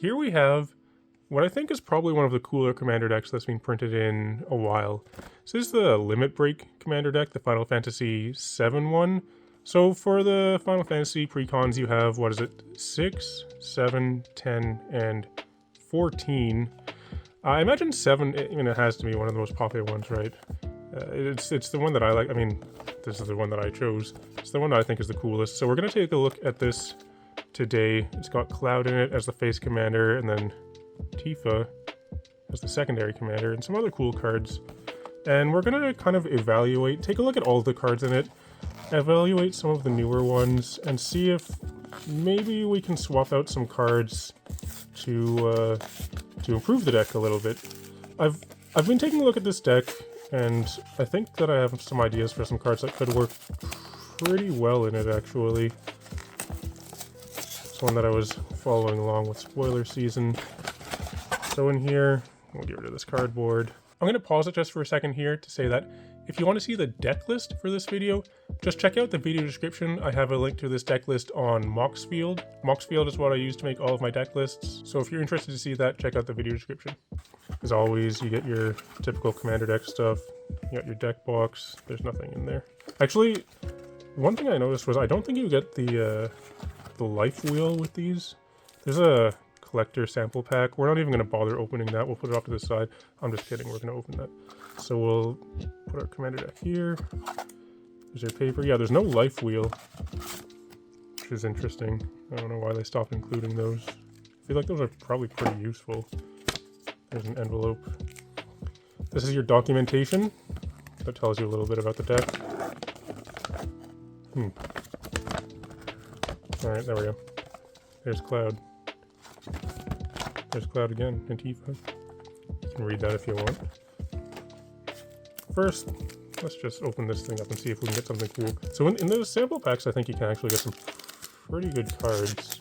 Here we have what I think is probably one of the cooler commander decks that's been printed in a while. So this is the Limit Break commander deck, the Final Fantasy VII one. So for the Final Fantasy Precons, you have, what is it, 6, 7, 10, and 14. I imagine 7, it has to be one of the most popular ones, right? It's the one that I like. I mean, this is the one that I chose. It's the one that I think is the coolest. So we're going to take a look at this today. It's got Cloud in it as the face commander, and then Tifa as the secondary commander, and some other cool cards. And we're going to kind of take a look at all of the cards in it, evaluate some of the newer ones, and see if maybe we can swap out some cards to improve the deck a little bit. I've been taking a look at this deck, and I think that I have some ideas for some cards that could work pretty well in it, actually. It's one that I was following along with spoiler season. So in here, we'll get rid of this cardboard. I'm going to pause it just for a second here to say that if you want to see the deck list for this video, just check out the video description. I have a link to this deck list on Moxfield. Moxfield is what I use to make all of my deck lists. So if you're interested to see that, check out the video description. As always, you get your typical commander deck stuff. You got your deck box. There's nothing in there. Actually, one thing I noticed was I don't think you get the life wheel with these. There's a collector sample pack. We're not even going to bother opening that. We'll put it off to the side. I'm just kidding. We're going to open that. So we'll put our commander deck here. There's your paper. Yeah, there's no life wheel, which is interesting. I don't know why they stopped including those. I feel like those are probably pretty useful. There's an envelope. This is your documentation. That tells you a little bit about the deck. Alright, there we go. There's Cloud. There's Cloud again, and Tifa. You can read that if you want. First, let's just open this thing up and see if we can get something cool. So in those sample packs, I think you can actually get some pretty good cards.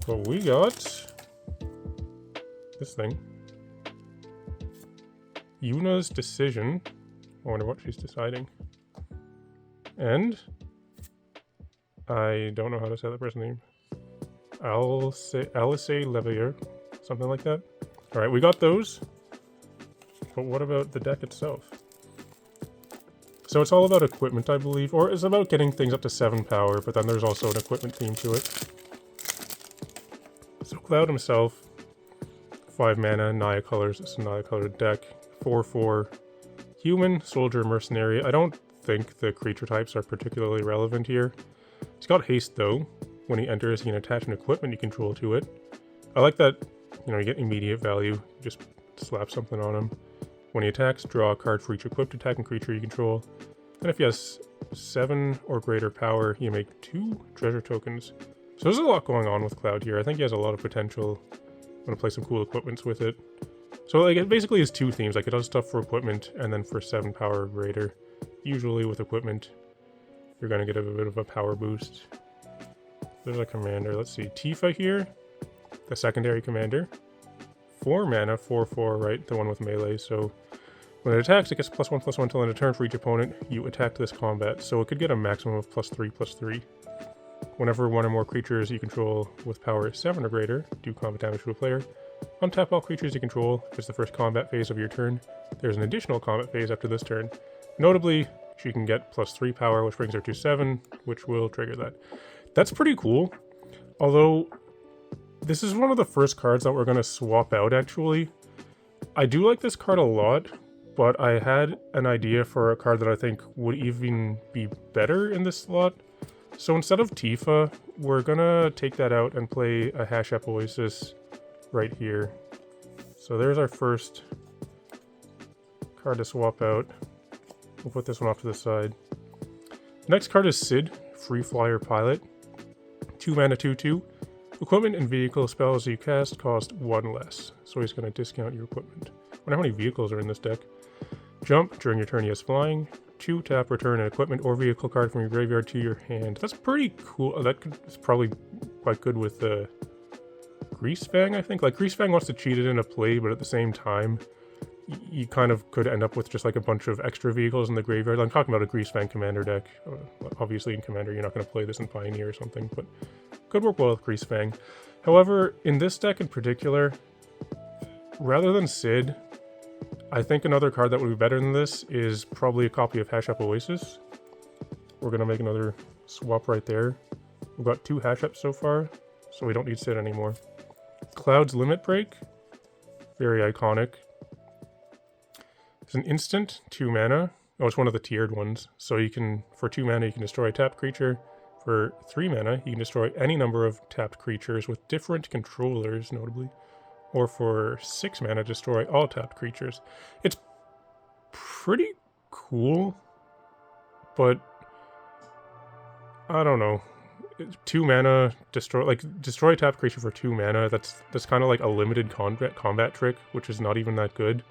But we got this thing. Yuna's Decision. I wonder what she's deciding. And I don't know how to say that person's name. Alice Levier, something like that. Alright, we got those. But what about the deck itself? So it's all about equipment, I believe, or it's about getting things up to 7 power, but then there's also an equipment theme to it. So Cloud himself, 5 mana, Naya colors, it's a Naya colored deck, 4/4, human, soldier, mercenary. I don't think the creature types are particularly relevant here. He's got haste though. When he enters, he can attach an equipment you control to it. I like that, you get immediate value, just slap something on him. When he attacks, draw a card for each equipped attacking creature you control. And if he has 7 or greater power, you make 2 treasure tokens. So there's a lot going on with Cloud here. I think he has a lot of potential. I'm going to play some cool equipments with it. So like it basically is 2 themes. Like it does stuff for equipment and then for 7 power or greater. Usually with equipment, you're going to get a bit of a power boost. There's a commander. Let's see. Tifa here, the secondary commander. 4 mana, 4/4, right? The one with melee. So when it attacks, it gets +1/+1 till end of turn for each opponent you attack this combat. So it could get a maximum of +3/+3. Whenever one or more creatures you control with power 7 or greater do combat damage to a player, untap all creatures you control. If it's the first combat phase of your turn, there's an additional combat phase after this turn. Notably, she can get +3 power, which brings her to 7, which will trigger that. That's pretty cool. Although, this is one of the first cards that we're going to swap out, actually. I do like this card a lot, but I had an idea for a card that I think would even be better in this slot. So instead of Tifa, we're going to take that out and play a Hash-Up Oasis right here. So there's our first card to swap out. We'll put this one off to the side. The next card is Sid, Free Flyer Pilot. 2 mana, 2/2. Equipment and vehicle spells you cast cost 1 less. So he's going to discount your equipment. I wonder how many vehicles are in this deck. Jump, during your turn he has flying. 2 tap, return an equipment or vehicle card from your graveyard to your hand. That's pretty cool. That's probably quite good with Greasefang, I think. Like, Greasefang wants to cheat it into play, but at the same time, you kind of could end up with just like a bunch of extra vehicles in the graveyard. I'm talking about a Greasefang Commander deck. Obviously in Commander you're not going to play this in Pioneer or something, but Could work well with Grease Fang. However, in this deck in particular, rather than Sid, I think another card that would be better than this is probably a copy of Hash Up Oasis. We're going to make another swap right there. We've got 2 Hash Ups so far, so we don't need Sid anymore. Cloud's Limit Break. Very iconic. It's an instant, 2 mana. Oh, it's one of the tiered ones. So you can, for 2 mana, you can destroy a tapped creature. For 3 mana, you can destroy any number of tapped creatures with different controllers, notably. Or for 6 mana, destroy all tapped creatures. It's pretty cool, but I don't know. 2 mana, destroy a tapped creature for 2 mana. That's kind of like a limited combat trick, which is not even that good.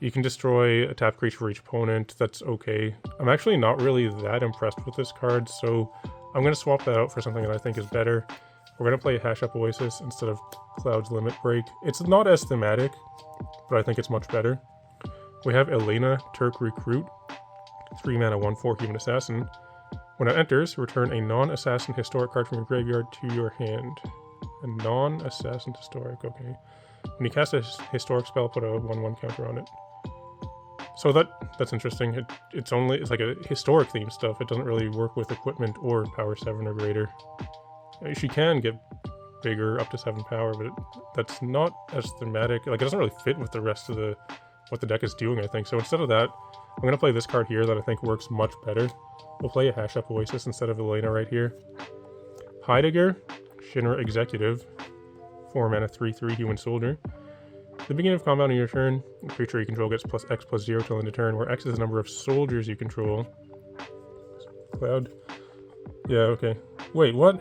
You can destroy a tapped creature for each opponent. That's okay. I'm actually not really that impressed with this card, so I'm going to swap that out for something that I think is better. We're going to play Hash Up Oasis instead of Cloud's Limit Break. It's not as thematic, but I think it's much better. We have Elena, Turk Recruit, 3 mana, 1/4 Human Assassin. When it enters, return a non-assassin historic card from your graveyard to your hand. A non-assassin historic, okay. When you cast a historic spell, put a 1/1 counter on it. So that's interesting. It's like a historic themed stuff. It doesn't really work with equipment or power 7 or greater. She can get bigger, up to 7 power, but that's not as thematic. Like, it doesn't really fit with the rest of what the deck is doing, I think. So instead of that, I'm going to play this card here that I think works much better. We'll play a Hash Up Oasis instead of Elena right here. Heidegger, Shinra Executive, 4 mana, 3/3 Human Soldier. At the beginning of combat on your turn, the creature you control gets +X/+0 till end of turn, where X is the number of soldiers you control. Cloud. Yeah, okay. Wait, what?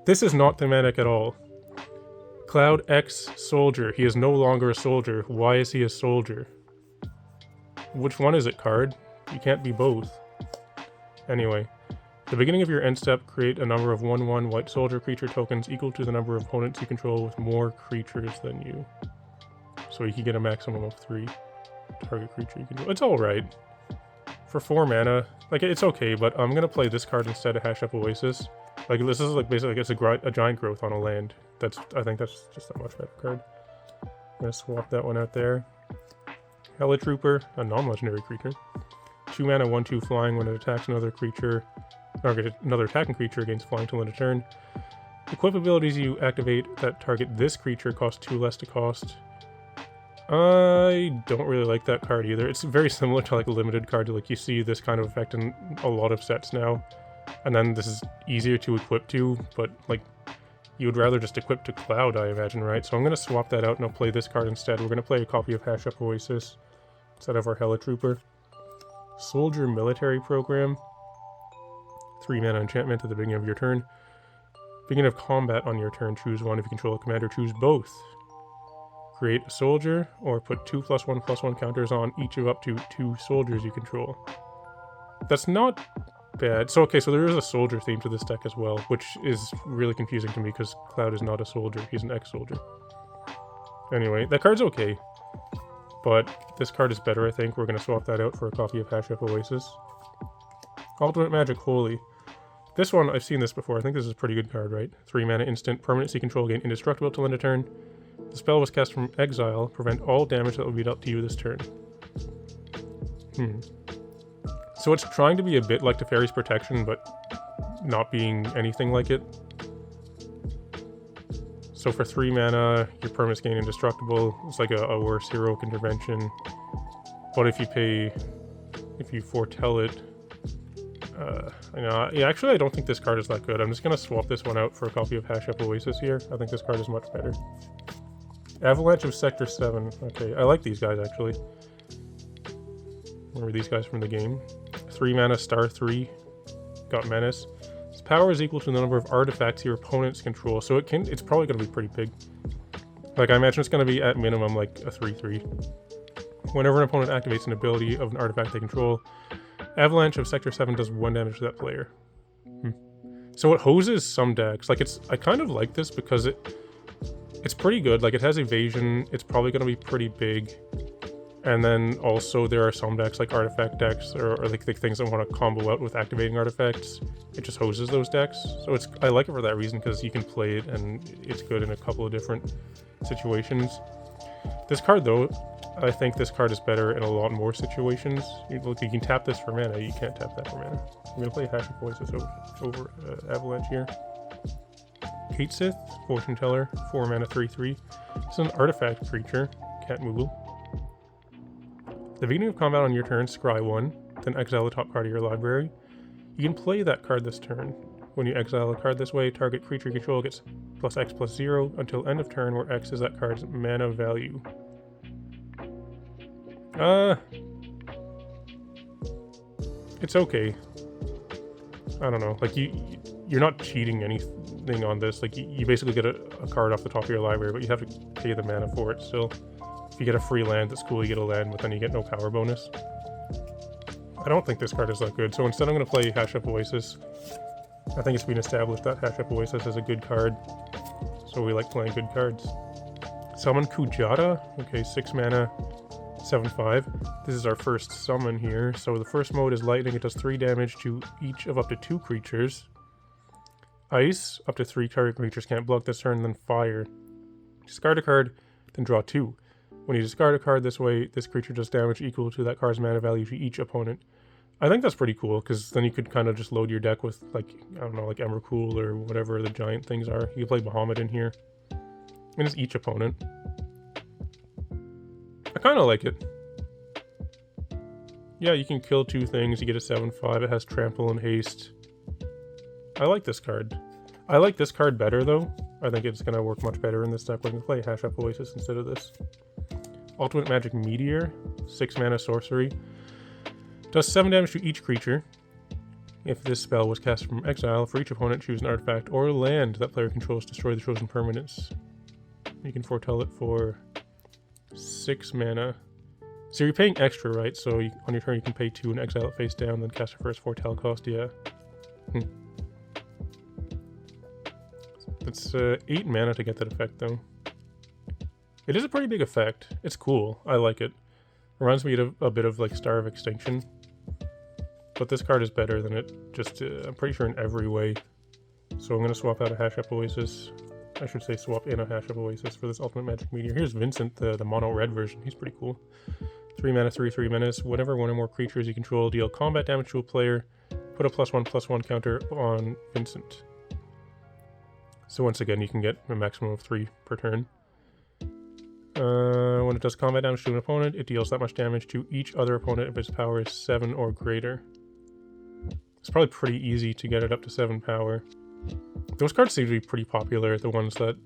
This is not thematic at all. Cloud X Soldier. He is no longer a soldier. Why is he a soldier? Which one is it, card? You can't be both. Anyway. At the beginning of your end step, create a number of 1/1 white soldier creature tokens equal to the number of opponents you control with more creatures than you. So you can get a maximum of 3 target creature you control. It's alright. For 4 mana, like, it's okay, but I'm gonna play this card instead of Hash Up Oasis. Like, this is like basically it's a giant growth on a land. I think that's just a much better card. I'm gonna swap that one out there. Hella Trooper, a non-legendary creature. 2 mana, 1/2 flying. When it attacks another creature, target another attacking creature against flying till end of turn. Equip abilities you activate that target this creature cost 2 less to cost. I don't really like that card either. It's very similar to like a limited card. Like, you see this kind of effect in a lot of sets now. And then this is easier to equip to, but like, you would rather just equip to Cloud, I imagine, right? So I'm going to swap that out and I'll play this card instead. We're going to play a copy of Hash Up Oasis instead of our Hella Trooper. Soldier Military Program. 3 mana enchantment at the beginning of your turn. Beginning of combat on your turn, choose one. If you control a commander, choose both. Create a soldier, or put 2 +1/+1 counters on each of up to 2 soldiers you control. That's not bad. So, okay, so there is a soldier theme to this deck as well, which is really confusing to me because Cloud is not a soldier. He's an ex-soldier. Anyway, that card's okay. But this card is better, I think. We're going to swap that out for a copy of Hash Up Oasis. Ultimate Magic Holy. This one, I've seen this before. I think this is a pretty good card, right? 3 mana instant, permanency control, gain indestructible till end of turn. The spell was cast from exile. Prevent all damage that will be dealt to you this turn. So it's trying to be a bit like Teferi's Protection, but not being anything like it. So for 3 mana, your permanents gain indestructible. It's like a worse heroic intervention. But if you foretell it, actually I don't think this card is that good. I'm just going to swap this one out for a copy of Hash Up Oasis here. I think this card is much better. Avalanche of Sector 7. Okay, I like these guys, actually. Remember these guys from the game. 3 mana, star 3. Got Menace. Its power is equal to the number of artifacts your opponents control, so it's probably going to be pretty big. Like, I imagine it's going to be at minimum like a 3/3. Whenever an opponent activates an ability of an artifact they control, Avalanche of Sector 7 does 1 damage to that player. So it hoses some decks. Like, I kind of like this because it's pretty good. Like, it has evasion. It's probably going to be pretty big. And then also there are some decks like artifact decks or like the things that want to combo out with activating artifacts. It just hoses those decks. So I like it for that reason, because you can play it and it's good in a couple of different situations. This card though, I think this card is better in a lot more situations. You can tap this for mana, you can't tap that for mana. I'm going to play Hash of Voices over Avalanche here. Kate Sith, Fortune Teller, 4 mana 3/3. It's an artifact creature, Cat Moogle. At the beginning of combat on your turn, scry 1, then exile the top card of your library. You can play that card this turn. When you exile a card this way, target creature you control gets +X+0 until end of turn, where X is that card's mana value. It's okay. I don't know, like you're not cheating anything on this. Like you basically get a card off the top of your library, but you have to pay the mana for it still. If you get a free land, that's cool, you get a land, but then you get no power bonus. I don't think this card is that good, so instead I'm going to play Hash of Oasis. I think it's been established that Hash of Oasis is a good card, so we like playing good cards. Summon Kujata, okay, 6 mana, 7/5. This is our first summon here, so the first mode is lightning. It does 3 damage to each of up to 2 creatures. Ice, up to 3 target creatures can't block this turn, then fire. Discard a card, then draw 2. When you discard a card this way, this creature does damage equal to that card's mana value to each opponent. I think that's pretty cool, because then you could kind of just load your deck with, like, I don't know, like Emrakul or whatever the giant things are. You can play Bahamut in here. And it's each opponent. I kind of like it. Yeah, you can kill 2 things, you get a 7/5, it has trample and haste. I like this card. I like this card better though. I think it's going to work much better in this deck. We're going to play Hash of Oasis instead of this. Ultimate Magic Meteor, 6 mana sorcery. Does 7 damage to each creature. If this spell was cast from exile, for each opponent choose an artifact or land that player controls, destroy the chosen permanents. You can foretell it for 6 mana. So you're paying extra, right? So on your turn you can pay 2 and exile it face down, then cast it for its foretell cost, yeah. It's 8 mana to get that effect though. It is a pretty big effect. It's cool. I like it. Reminds me of a bit of like Star of Extinction. But this card is better than it, just I'm pretty sure in every way. So I'm going to swap out a Hash of Oasis. I should say swap in a Hash of Oasis for this Ultimate Magic Meteor. Here's Vincent, the mono red version. He's pretty cool. 3 mana, 3/3 menace. Whenever one or more creatures you control deal combat damage to a player, put a +1/+1 counter on Vincent. So once again, you can get a maximum of 3 per turn. When it does combat damage to an opponent, it deals that much damage to each other opponent if its power is 7 or greater. It's probably pretty easy to get it up to 7 power. Those cards seem to be pretty popular, the ones that,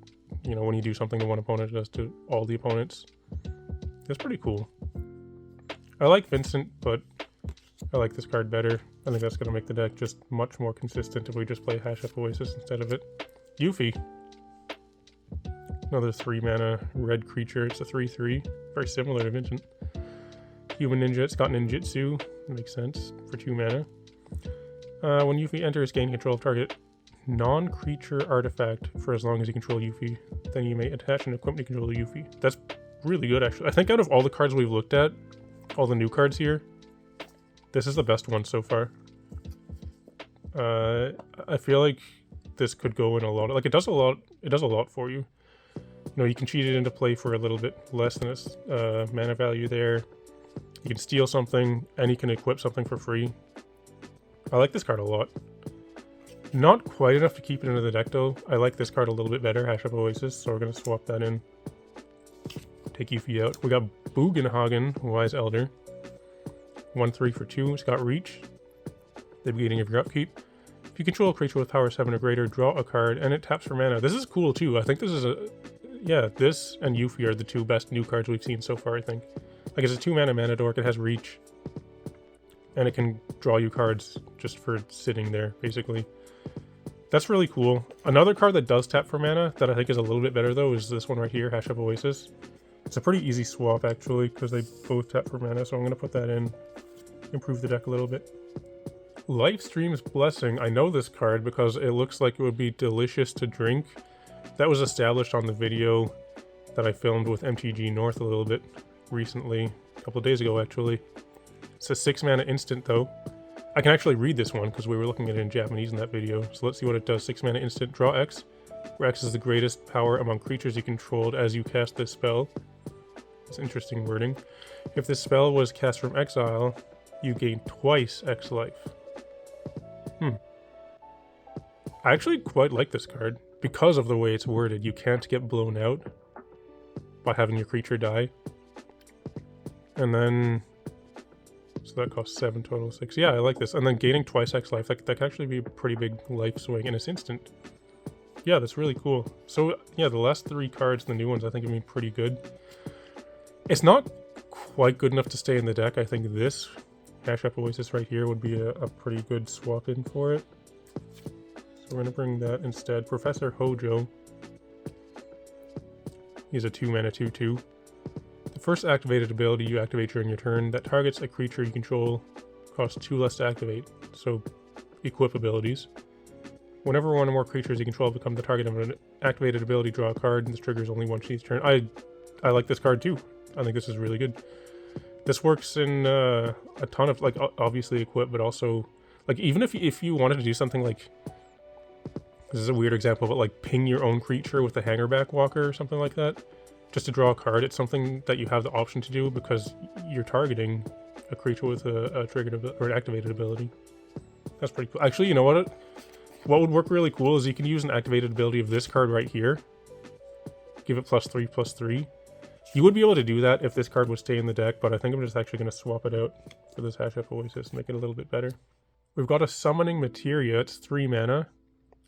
you know, when you do something to one opponent, it does to all the opponents. That's pretty cool. I like Vincent, but I like this card better. I think that's going to make the deck just much more consistent if we just play Hash of Oasis instead of it. Yuffie. Another 3 mana red creature. It's a 3/3. Very similar to Vincent. Human Ninja. It's got ninjutsu. Makes sense for 2 mana. When Yuffie enters, gain control of target non-creature artifact for as long as you control Yuffie. Then you may attach an equipment to control the Yuffie. That's really good, actually. I think out of all the cards we've looked at, all the new cards here, this is the best one so far. I feel like this could go in a lot. Like, it does a lot for you. You know, you can cheat it into play for a little bit less than its mana value there. You can steal something, and you can equip something for free. I like this card a lot. Not quite enough to keep it into the deck, though. I like this card a little bit better, Hash of Oasis, so we're going to swap that in. Take Yuffie out. We got Bugenhagen, Wise Elder. 1/3 for 2. It's got Reach. The beginning of your upkeep. If you control a creature with power 7 or greater, draw a card, and it taps for mana. This is cool, too. I think this is a... Yeah, this and Yuffie are the 2 best new cards we've seen so far, I think. Like, it's a 2 mana mana dork, it has Reach. And it can draw you cards just for sitting there, basically. That's really cool. Another card that does tap for mana, that I think is a little bit better, though, is this one right here, Hash of Oasis. It's a pretty easy swap, actually, because they both tap for mana, so I'm going to put that in. Improve the deck a little bit. Lifestream's Blessing. I know this card because it looks like it would be delicious to drink. That was established on the video that I filmed with MTG North a little bit recently, couple days ago, actually. It's a 6 mana instant, though. I can actually read this one because we were looking at it in Japanese in that video. So let's see what it does. 6 mana instant, draw X, where X is the greatest power among creatures you controlled as you cast this spell. It's interesting wording. If this spell was cast from exile, you gain twice X life. I actually quite like this card because of the way it's worded. You can't get blown out by having your creature die. And then, so that costs 7 total, 6. Yeah, I like this. And then gaining twice X life, that can actually be a pretty big life swing, and it's instant. Yeah, that's really cool. So yeah, the last 3 cards, the new ones, I think have been pretty good. It's not quite good enough to stay in the deck. I think this Hash Up Oasis right here would be a pretty good swap in for it. So we're going to bring that instead. Professor Hojo. He's a 2 mana 2/2. The first activated ability you activate during your turn that targets a creature you control costs 2 less to activate. So equip abilities. Whenever one or more creatures you control become the target of an activated ability, draw a card, and this triggers only once each turn. I like this card too. I think this is really good. This works in a ton of, like, obviously equip, but also, like, even if you wanted to do something like, this is a weird example, but like ping your own creature with a Hangerback Walker or something like that, just to draw a card, it's something that you have the option to do because you're targeting a creature with a triggered or an activated ability. That's pretty cool. Actually, you know what? What would work really cool is you can use an activated ability of this card right here. Give it +3/+3. You would be able to do that if this card would stay in the deck, but I think I'm just actually going to swap it out for this Hash Up Oasis and make it a little bit better. We've got a Summoning Materia. It's 3 mana.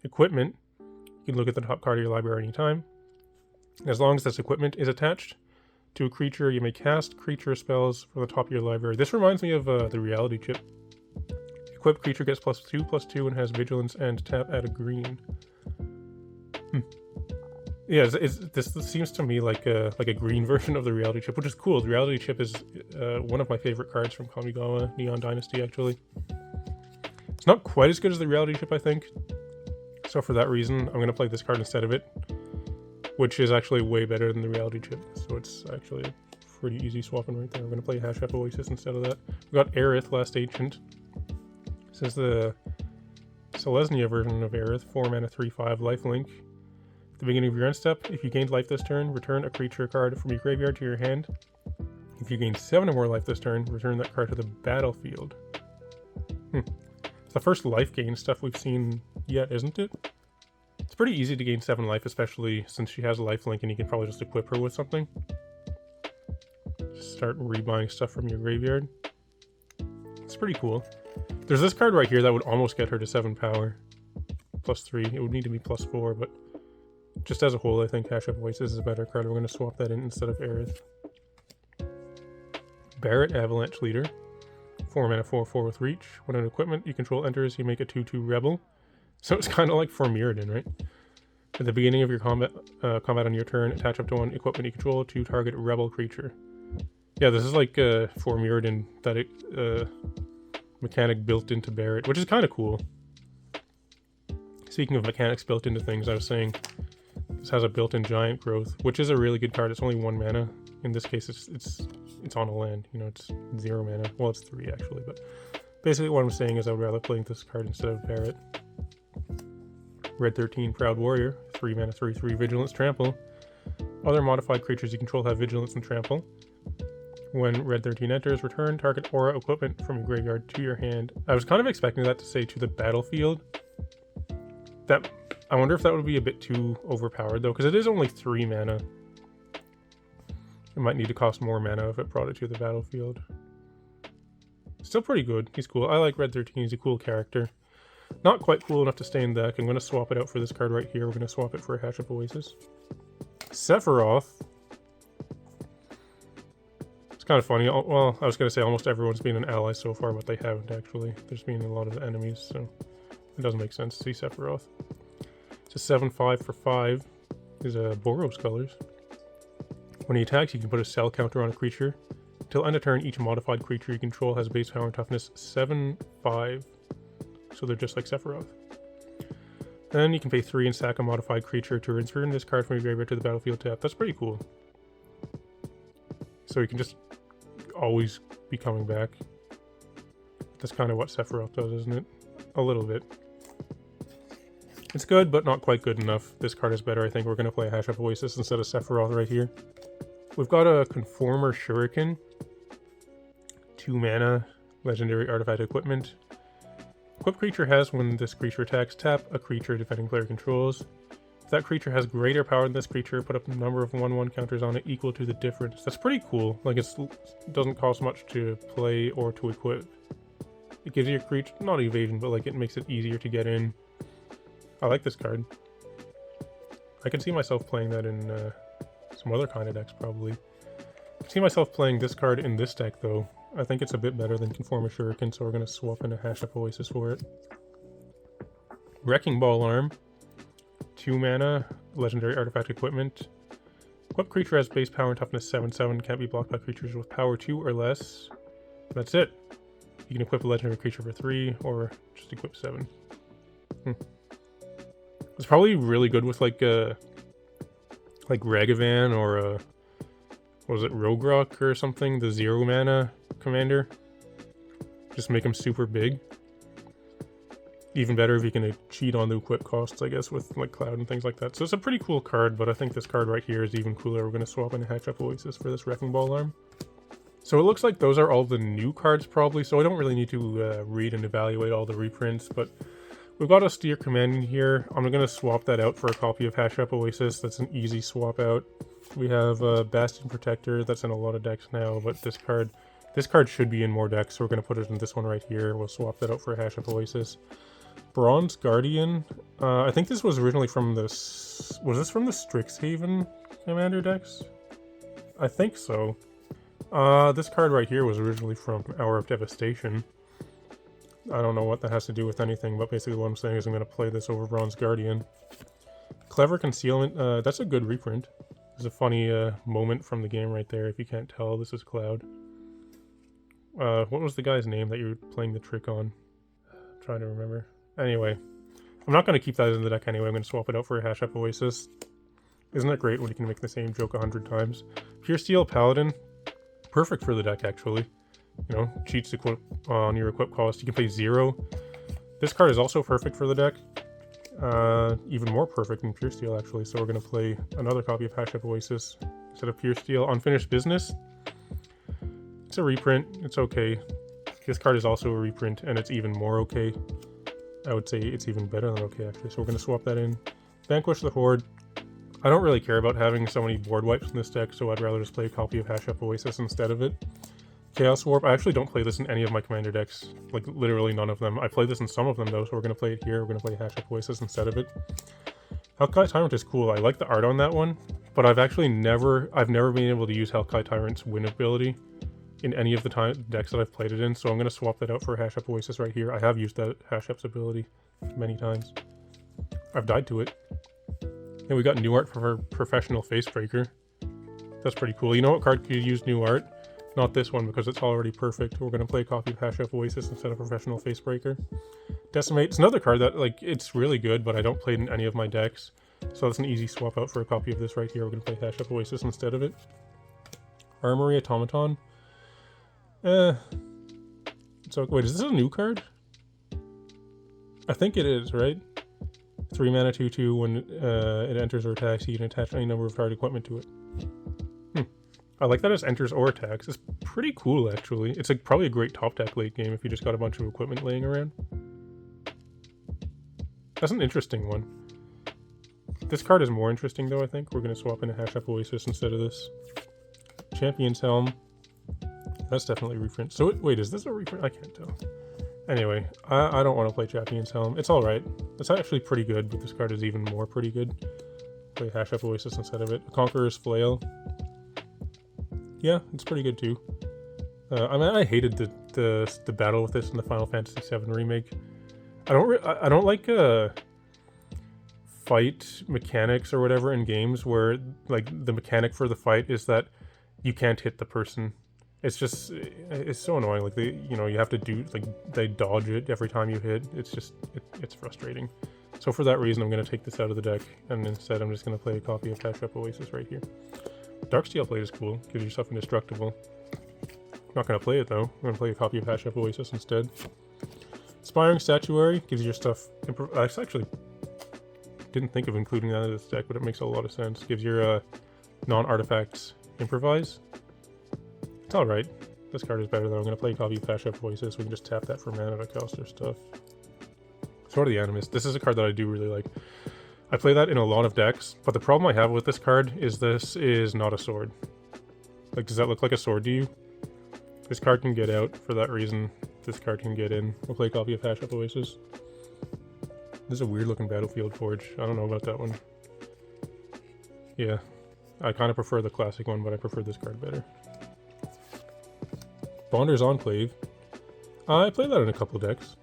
Equipment. You can look at the top card of your library anytime. As long as this equipment is attached to a creature, you may cast creature spells from the top of your library. This reminds me of the Reality Chip. Equipped creature gets +2/+2 and has vigilance and tap at a green. Yeah, this seems to me like a green version of the Reality Chip, which is cool. The Reality Chip is one of my favorite cards from Kamigawa Neon Dynasty, actually. It's not quite as good as the Reality Chip, I think. So for that reason, I'm going to play this card instead of it, which is actually way better than the Reality Chip. So it's actually a pretty easy swapping right there. I'm going to play Hash Up Oasis instead of that. We've got Aerith, Last Ancient. This is the Selesnya version of Aerith, 4 mana 3/5 lifelink. At the beginning of your end step, if you gained life this turn, return a creature card from your graveyard to your hand. If you gain 7 or more life this turn, return that card to the battlefield. It's the first life gain stuff we've seen yet, isn't it? It's pretty easy to gain 7 life, especially since she has a lifelink and you can probably just equip her with something. Just start rebuying stuff from your graveyard. It's pretty cool. There's this card right here that would almost get her to 7 power. +3. It would need to be +4, but just as a whole, I think Hash Up Oasis is a better card. We're going to swap that in instead of Aerith. Barret, Avalanche Leader. 4 mana 4/4 with reach. When an equipment you control enters, you make a 2/2 rebel. So it's kind of like for Mirrodin, right? At the beginning of your combat on your turn, attach up to 1 equipment you control to target rebel creature. Yeah, this is like for Mirrodin, that mechanic built into Barret, which is kind of cool. Speaking of mechanics built into things, I was saying this has a built-in giant growth, which is a really good card. It's only 1 mana. In this case, it's on a land. You know, it's 0 mana. Well, it's 3 actually, but basically what I'm saying is I would rather play this card instead of Barret. Red 13, Proud Warrior, 3 mana 3/3 Vigilance Trample. Other modified creatures you control have Vigilance and Trample. When Red 13 enters, return target aura equipment from your graveyard to your hand. I was kind of expecting that to say to the battlefield. I wonder if that would be a bit too overpowered though, because it is only 3 mana. It might need to cost more mana if it brought it to the battlefield. Still pretty good. He's cool. I like Red 13. He's a cool character. Not quite cool enough to stay in deck. I'm going to swap it out for this card right here. We're going to swap it for a Hash Up Oasis. Sephiroth. It's kind of funny. Well, I was going to say almost everyone's been an ally so far, but they haven't actually. There's been a lot of enemies, so it doesn't make sense to see Sephiroth. It's a 7/5 for 5. These are Boros colors. When he attacks, you can put a cell counter on a creature. Till end of turn, each modified creature you control has base power and toughness 7/5. So they're just like Sephiroth. Then you can pay 3 and sack a modified creature to return this card from your graveyard to the battlefield tap. That's pretty cool. So you can just always be coming back. That's kind of what Sephiroth does, isn't it? A little bit. It's good, but not quite good enough. This card is better, I think. We're going to play Hash of Oasis instead of Sephiroth right here. We've got a Conformer Shuriken. 2 mana, legendary artifact equipment. Equipped creature has, when this creature attacks, tap a creature defending player controls. If that creature has greater power than this creature, put up a number of 1/1 counters on it equal to the difference. That's pretty cool. Like, it doesn't cost much to play or to equip. It gives your creature, not evasion, but like it makes it easier to get in. I like this card. I can see myself playing that in some other kind of decks, probably. I can see myself playing this card in this deck, though. I think it's a bit better than Conformer Shuriken, so we're going to swap in a Hash Up Oasis for it. Wrecking Ball Arm. 2 mana, legendary artifact equipment. Equipped creature has base power and toughness 7/7, can't be blocked by creatures with power 2 or less. That's it. You can equip a legendary creature for 3, or just equip 7. It's probably really good with like Ragavan or what was it, Rogrok or something, the 0 mana commander. Just make him super big. Even better if you can cheat on the equip costs, I guess, with like Cloud and things like that. So it's a pretty cool card, but I think this card right here is even cooler. We're going to swap in a Hatch Up Oasis for this Wrecking Ball Arm. So it looks like those are all the new cards probably, so I don't really need to read and evaluate all the reprints, but we've got a Steer Command in here. I'm going to swap that out for a copy of Hash Up Oasis. That's an easy swap out. We have Bastion Protector. That's in a lot of decks now, but this card should be in more decks, so we're going to put it in this one right here. We'll swap that out for a Hash Up Oasis. Bronze Guardian. I think this was originally from this... Was this from the Strixhaven Commander decks? I think so. This card right here was originally from Hour of Devastation. I don't know what that has to do with anything, but basically what I'm saying is I'm going to play this over Bronze Guardian. Clever Concealment. That's a good reprint. There's a funny moment from the game right there, if you can't tell. This is Cloud. What was the guy's name that you were playing the trick on? I'm trying to remember. Anyway, I'm not going to keep that in the deck anyway. I'm going to swap it out for a Hash Up Oasis. Isn't that great when you can make the same joke 100 times? Pure Steel Paladin. Perfect for the deck, actually. You know, cheats equip on your equip cost. You can pay 0. This card is also perfect for the deck. Even more perfect than Pure Steel, actually. So we're going to play another copy of Hash Up Oasis instead of Pure Steel. Unfinished Business. It's a reprint. It's okay. This card is also a reprint, and it's even more okay. I would say it's even better than okay, actually. So we're going to swap that in. Vanquish the Horde. I don't really care about having so many board wipes in this deck, so I'd rather just play a copy of Hash Up Oasis instead of it. Chaos Warp. I actually don't play this in any of my commander decks. Like, literally none of them. I play this in some of them, though, so we're going to play it here. We're going to play Hash Up Oasis instead of it. Hellkite Tyrant is cool. I like the art on that one, but I've never been able to use Hellkite Tyrant's win ability in any of the decks that I've played it in, so I'm going to swap that out for a Hash Up Oasis right here. I have used that Hash Up's ability many times. I've died to it. And we got new art for Professional Facebreaker. That's pretty cool. You know what card could use new art? Not this one, because it's already perfect. We're going to play a copy of Hash Up Oasis instead of Professional Facebreaker. Decimate. It's another card that, like, it's really good, but I don't play it in any of my decks. So it's an easy swap out for a copy of this right here. We're going to play Hash Up Oasis instead of it. Armory Automaton. So, wait, is this a new card? I think it is, right? 3 mana 2/2. When it enters or attacks, you can attach any number of target equipment to it. I like that it enters or attacks. It's pretty cool, actually. It's like probably a great top deck late game if you just got a bunch of equipment laying around. That's an interesting one. This card is more interesting, though, I think. We're going to swap in a Hash Up Oasis instead of this. Champion's Helm. That's definitely a reprint. So, wait, is this a reprint? I can't tell. Anyway, I don't want to play Champion's Helm. It's alright. It's actually pretty good, but this card is even more pretty good. Play Hash Up Oasis instead of it. Conqueror's Flail. Yeah, it's pretty good too. I mean, I hated the battle with this in the Final Fantasy VII Remake. I don't like fight mechanics or whatever in games where, like, the mechanic for the fight is that you can't hit the person. It's just, it's so annoying. Like, you have to do, like, they dodge it every time you hit. It's just, it's frustrating. So for that reason, I'm going to take this out of the deck, and instead I'm just going to play a copy of Hash Up Oasis right here. Darksteel Blade is cool. Gives yourself indestructible. I'm not going to play it though. I'm going to play a copy of Hash Up Oasis instead. Inspiring Statuary gives you your stuff. I actually didn't think of including that in this deck, but it makes a lot of sense. Gives your non-artifacts improvise. It's alright. This card is better though. I'm going to play a copy of Hash Up Oasis. We can just tap that for mana to cost our stuff. Sword of the Animist. This is a card that I do really like. I play that in a lot of decks, but the problem I have with this card is this is not a sword. Like, does that look like a sword to you? This card can get out for that reason. This card can get in. We'll play a copy of Hash Up Oasis. This is a weird looking Battlefield Forge. I don't know about that one. Yeah. I kind of prefer the classic one, but I prefer this card better. Bonder's Enclave. I play that in a couple decks.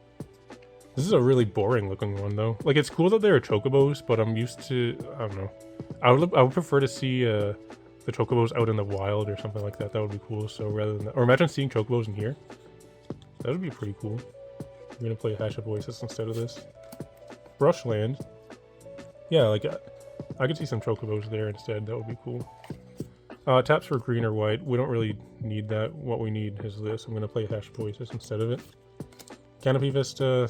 This is a really boring looking one though. Like, it's cool that there are chocobos, but I'm used to... I don't know. I would prefer to see the chocobos out in the wild or something like that. That would be cool. So rather than that... Or imagine seeing chocobos in here. That would be pretty cool. I'm going to play Hash Up Oasis instead of this. Brushland. Yeah, like, I could see some chocobos there instead. That would be cool. Taps for green or white. We don't really need that. What we need is this. I'm going to play Hash Up Oasis instead of it. Canopy Vista.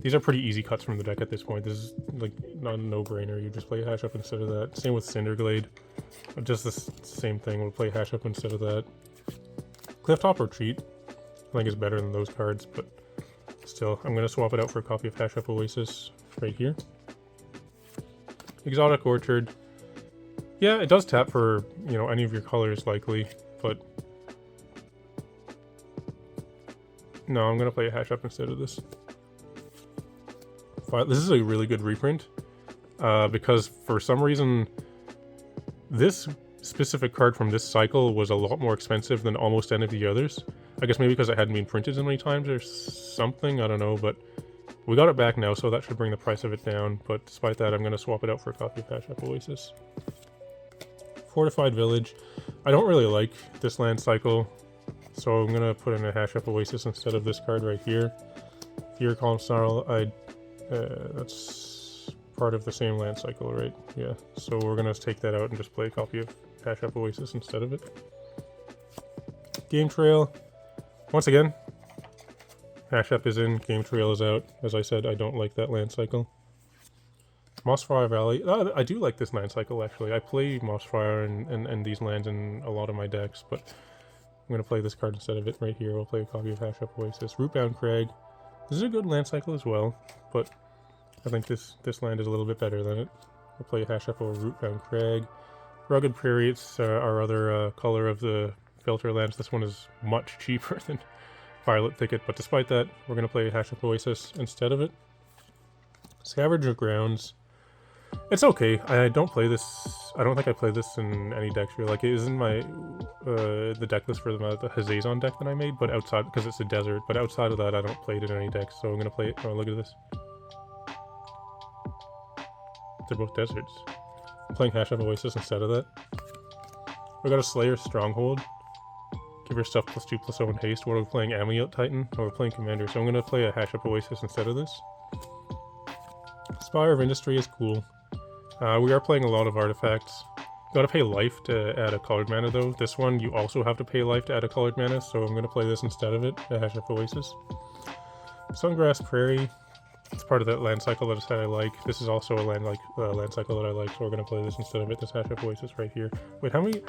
These are pretty easy cuts from the deck at this point. This is, like, not a no-brainer. You just play Hash Up instead of that. Same with Cinderglade. Just the same thing. We'll play Hash Up instead of that. Clifftop Retreat. I think is better than those cards, but still, I'm going to swap it out for a copy of Hash Up Oasis right here. Exotic Orchard. Yeah, it does tap for, you know, any of your colors likely, but no, I'm going to play a Hash Up instead of this. This is a really good reprint, because for some reason, this specific card from this cycle was a lot more expensive than almost any of the others. I guess maybe because it hadn't been printed so many times or something, I don't know, but we got it back now, so that should bring the price of it down, but despite that, I'm going to swap it out for a copy of Hash Up Oasis. Fortified Village. I don't really like this land cycle, so I'm going to put in a Hash Up Oasis instead of this card right here. Fear Calm Snarl, that's part of the same land cycle, right? Yeah, so we're going to take that out and just play a copy of Hash Up Oasis instead of it. Game Trail. Once again, Hash Up is in, Game Trail is out. As I said, I don't like that land cycle. Mossfire Valley. I do like this land cycle, actually. I play Mossfire and these lands in a lot of my decks, but I'm going to play this card instead of it right here. We'll play a copy of Hash Up Oasis. Rootbound Crag. This is a good land cycle as well, but I think this land is a little bit better than it. We'll play Hash Up over Rootbound Crag. Rugged Prairie, it's our other color of the filter lands. This one is much cheaper than Violet Thicket, but despite that, we're going to play Hash Up Oasis instead of it. Scavenger Grounds. It's okay. I don't play this. I don't think I play this in any decks really. Like, it is in my the deck list for the Hazazon deck that I made, but outside, because it's a desert. But outside of that, I don't play it in any decks. So I'm gonna play it. Oh, look at this. They're both deserts. I'm playing Hash Up Oasis instead of that. We got a Slayer Stronghold. Give your stuff +2/+0 in haste. What are we playing? Amniote Titan? Or we're playing Commander. So I'm gonna play a Hash Up Oasis instead of this. Spire of Industry is cool. We are playing a lot of artifacts. Gotta pay life to add a colored mana though. This one, you also have to pay life to add a colored mana, so I'm gonna play this instead of it, a Hash Up Oasis. Sungrass Prairie. It's part of that land cycle that I said I like. This is also a land cycle that I like, so we're gonna play this instead of it, this Hash Up Oasis right here. Wait, how many?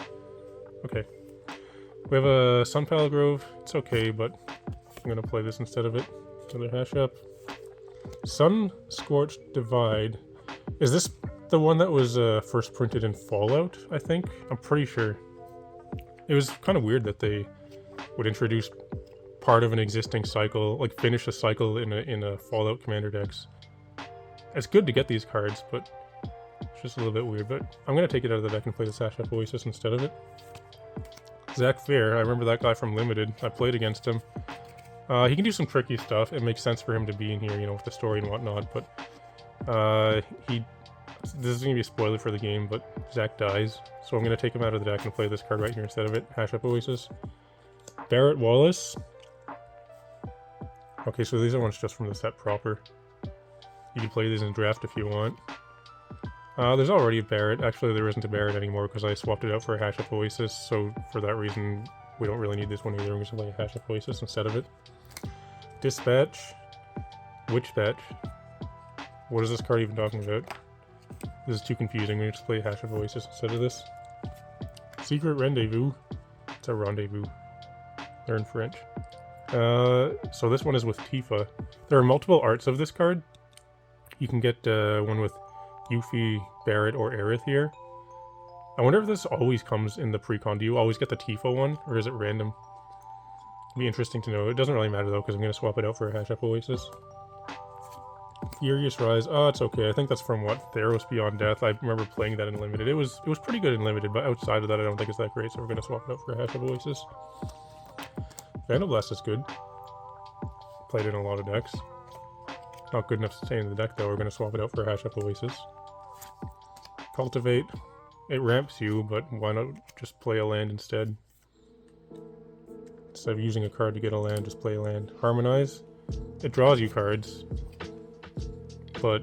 Okay. We have a Sunpile Grove. It's okay, but I'm gonna play this instead of it. Another Hash Up. Sun Scorched Divide. Is this the one that was first printed in Fallout, I think? I'm pretty sure. It was kind of weird that they would introduce part of an existing cycle, like finish a cycle in a Fallout Commander decks. It's good to get these cards, but it's just a little bit weird. But I'm going to take it out of the deck and play the Hash Up Oasis instead of it. Zach Fair, I remember that guy from Limited. I played against him. He can do some tricky stuff. It makes sense for him to be in here, you know, with the story and whatnot, but this is going to be a spoiler for the game, but Zach dies, so I'm going to take him out of the deck and play this card right here instead of it. Hash Up Oasis. Barrett Wallace. Okay, so these are ones just from the set proper. You can play these in draft if you want. There's already a Barret. Actually, there isn't a Barret anymore because I swapped it out for a Hatch Up Oasis, so for that reason, we don't really need this one either. I'm just gonna play a Hatch Up Oasis instead of it. Dispatch. Witchbatch. What is this card even talking about? This is too confusing. We just play a Hatch Up Oasis instead of this. Secret Rendezvous. It's a rendezvous. Learn French. So this one is with Tifa. There are multiple arts of this card. You can get one with Yuffie, Barret, or Aerith here. I wonder if this always comes in the Precon. Do you always get the Tifa one, or is it random? It'd be interesting to know. It doesn't really matter though, because I'm going to swap it out for a Hatch Up Oasis. Furious Rise. Oh, it's okay. I think that's from what? Theros Beyond Death. I remember playing that in Limited. It was pretty good in Limited, but outside of that, I don't think it's that great, so we're going to swap it out for a Hatch Up Oasis. Vandal Blast is good. Played in a lot of decks. Not good enough to stay in the deck though. We're going to swap it out for a Hatch Up Oasis. Cultivate. It ramps you, but why not just play a land instead? Instead of using a card to get a land, just play a land. Harmonize. It draws you cards, but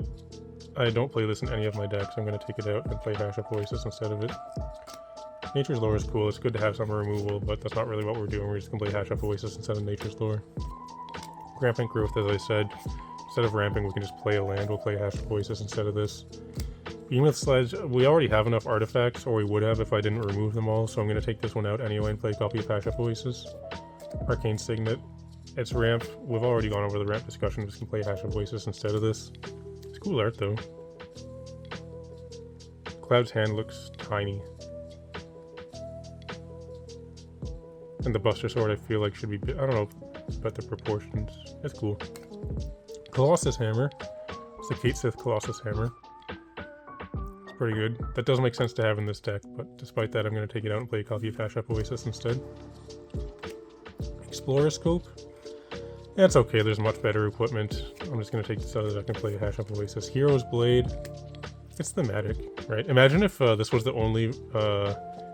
I don't play this in any of my decks. I'm going to take it out and play Hatch Up Oasis instead of it. Nature's Lore is cool. It's good to have some removal, but that's not really what we're doing. We're just going to play Hatch Up Oasis instead of Nature's Lore. Rampant Growth, as I said. Instead of ramping, we can just play a land. We'll play Hatch Up Oasis instead of this. Behemoth Sledge, we already have enough artifacts, or we would have if I didn't remove them all, so I'm going to take this one out anyway and play a copy of Hatch Up Oasis. Arcane Signet. It's ramp. We've already gone over the ramp discussion. Just can play Hatch Up Oasis instead of this. It's cool art, though. Cloud's Hand looks tiny. And the Buster Sword, I feel like, should be... I don't know about the proportions. It's cool. Colossus Hammer. It's the Kate Sith Colossus Hammer. It's pretty good. That does make sense to have in this deck, but despite that, I'm going to take it out and play a copy of Hatch Up Oasis instead. Exploroscope. Yeah, it's okay. There's much better equipment. I'm just going to take this out of the deck and play a Hatch Up Oasis. Hero's Blade. It's thematic, right? Imagine if this was the only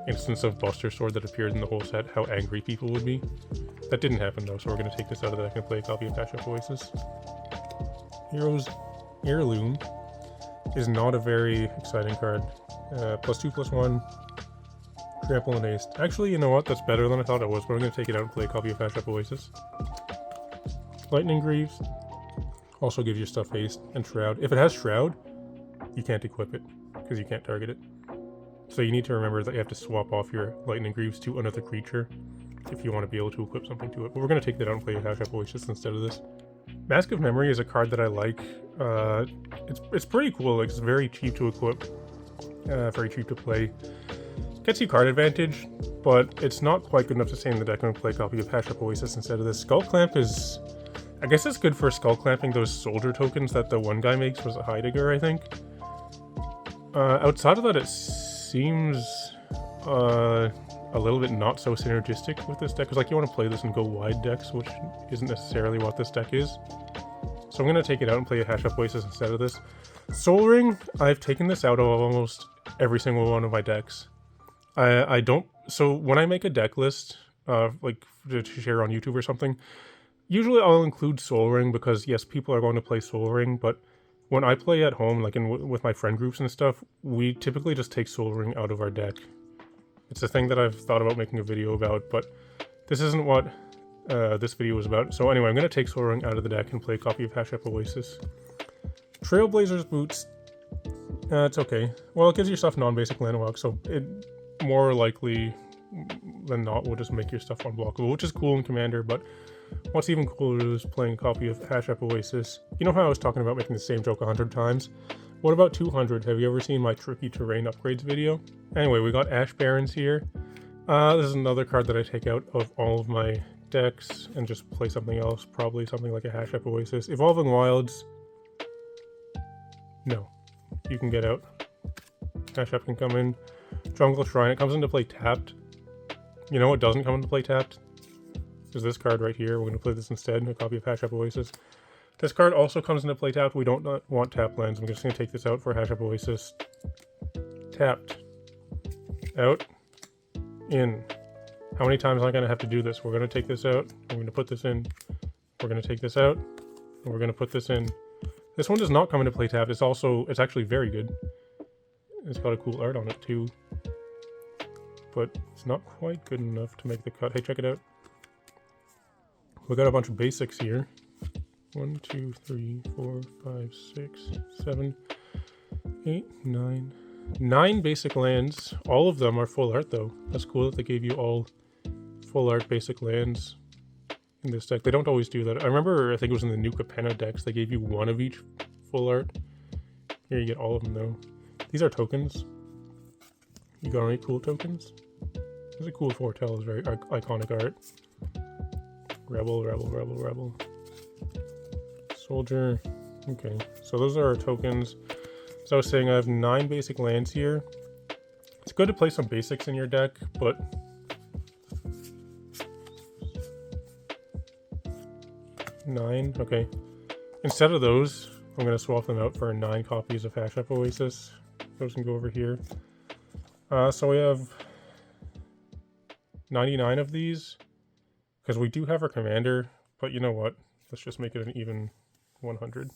instance of Buster Sword that appeared in the whole set, how angry people would be. That didn't happen though, so we're going to take this out of the deck and play a copy of Hatch Up Oasis. Hero's Heirloom is not a very exciting card. +2/+1. Trample and Haste. Actually, you know what? That's better than I thought it was, but I'm going to take it out and play a copy of Hatch Up Oasis. Lightning Greaves also gives your stuff haste and Shroud. If it has Shroud, you can't equip it because you can't target it. So you need to remember that you have to swap off your Lightning Greaves to another creature if you want to be able to equip something to it. But we're going to take that out and play a Hatch Up Oasis instead of this. Mask of Memory is a card that I like. It's pretty cool. Like, it's very cheap to equip, very cheap to play. Gets you card advantage, but it's not quite good enough to stay in the deck and play a copy of Hatch Up Oasis instead of this. Skull Clamp is... I guess it's good for skull clamping those soldier tokens that the one guy makes. Was a Heidegger, I think. Outside of that, it seems a little bit not so synergistic with this deck, because like you want to play this and go wide decks, which isn't necessarily what this deck is. So I'm going to take it out and play a Hatch Up Oasis instead of this. Soul Ring, I've taken this out of almost every single one of my decks. I don't... So when I make a deck list, like to share on YouTube or something, usually I'll include Soul Ring because, yes, people are going to play Soul Ring, but when I play at home, like with my friend groups and stuff, we typically just take Soul Ring out of our deck. It's a thing that I've thought about making a video about, but this isn't what this video was about. So anyway, I'm going to take Soul Ring out of the deck and play a copy of Hatch Up Oasis. Trailblazer's Boots. It's okay. Well, it gives your stuff non-basic land walk, so it more likely than not will just make your stuff unblockable, which is cool in Commander, but what's even cooler is playing a copy of Hatch Up Oasis. You know how I was talking about making the same joke 100 times? What about 200? Have you ever seen my tricky terrain upgrades video? Anyway, we got Ash Barrens here. This is another card that I take out of all of my decks and just play something else, probably something like a Hatch Up Oasis. Evolving Wilds. No. You can get out. Hatch Up can come in. Jungle Shrine, it comes into play tapped. You know what doesn't come into play tapped? Is this card right here. We're going to play this instead, a copy of Hatch Up Oasis. This card also comes into play tapped. We don't want tap lands. I'm just going to take this out for Hatch Up Oasis. Tapped. Out. In. How many times am I going to have to do this? We're going to take this out. We're going to put this in. We're going to take this out. And we're going to put this in. This one does not come into play tapped. It's actually very good. It's got a cool art on it too. But it's not quite good enough to make the cut. Hey, check it out. We got a bunch of basics here. 1, 2, 3, 4, 5, 6, 7, 8, 9. 9 basic lands. All of them are full art though. That's cool that they gave you all full art basic lands in this deck. They don't always do that. I remember, I think it was in the Nuka Penna decks, they gave you one of each full art. Here you get all of them though. These are tokens. You got any cool tokens? There's a cool foretell, is very iconic art. Rebel, rebel, rebel, rebel. Soldier. Okay, so those are our tokens. So I was saying I have 9 basic lands here. It's good to play some basics in your deck, but nine, okay. Instead of those, I'm gonna swap them out for 9 copies of Hash Up Oasis. Those can go over here. So we have 99 of these, because we do have our commander, but you know what? Let's just make it an even 100.